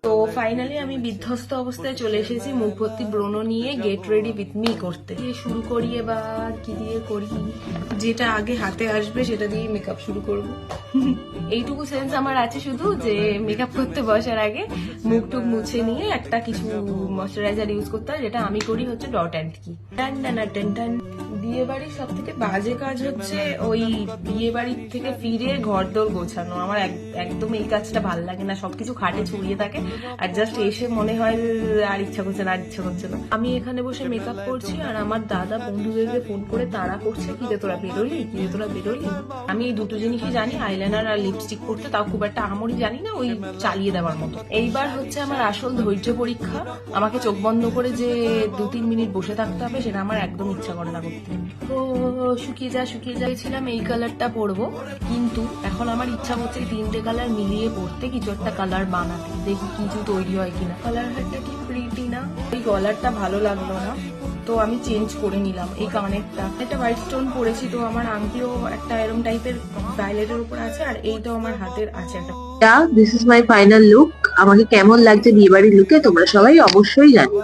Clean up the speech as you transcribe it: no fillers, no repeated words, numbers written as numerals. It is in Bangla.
তো ফাইনালি আমি বিধ্বস্ত অবস্থায় চলে এসেছি মুখ ভর্তি ব্রণ নিয়ে গেট রেডি উইথ মি করতে। শুরু করি এবার কি দিয়ে করি, যেটা আগে হাতে আসবে সেটা দিয়ে মেকআপ শুরু করব। এইটুকু সেন্স আমার আছে শুধু যে মেকআপ করতে বসার আগে মুখ টুক মুছে নিয়ে একটা কিছু ময়শ্চারাইজার ইউজ করতে হয়, যেটা আমি করি হচ্ছে ডট অ্যান্ড কি। বিয়ে বাড়ির সব থেকে বাজে কাজ হচ্ছে ওই বিয়ে বাড়ির থেকে ফিরে ঘর দোর গোছানো। আমার একদম এই কাজটা ভালো লাগে না, সবকিছু খাটে ছড়িয়ে থাকে আর জাস্ট এসে মনে হয় আর ইচ্ছা করছে না, আর ইচ্ছা করছে না। আমি এখানে বসে মেকআপ করছি আর আমার দাদা বন্ধুদেরকে ফোন করে তারা করছে কিরে তোরা বেরোলি, কিরে তোরা বেরোলি। আমি এই দুটো জিনিসই জানি, আইলাইনার আর লিপস্টিক করতে, তাও খুব একটা আমরি জানি না, ওই চালিয়ে দেওয়ার মতো। এইবার হচ্ছে আমার আসল ধৈর্য পরীক্ষা। আমাকে চোখ বন্ধ করে যে 2-3 মিনিট বসে থাকতে হবে সেটা আমার একদম ইচ্ছা করে না করতে। তো শুকিয়ে যাচ্ছিলাম এই কালারটা পরবো, কিন্তু এখন আমার ইচ্ছা হচ্ছে এই 3টে কালার মিলিয়ে পরতে, কিছু একটা কালার বানাতে, দেখি কিছু তৈরি হয় কিনা। কালার হাটটা কি প্রিটি না, এই গলারটা ভালো লাগলো না, তো আমি চেঞ্জ করে নিলাম। এই কানেরটা একটা হোয়াইট স্টোন পরেছি, তো আমার আংটিও একটা এরম টাইপের ভায়োলেটের উপর আছে, আর এইটাও আমার হাতের আছে একটা। This is my final look. আমাকে কেমন লাগছে বিয়ে বাড়ির লুকে তোমরা সবাই অবশ্যই জানো।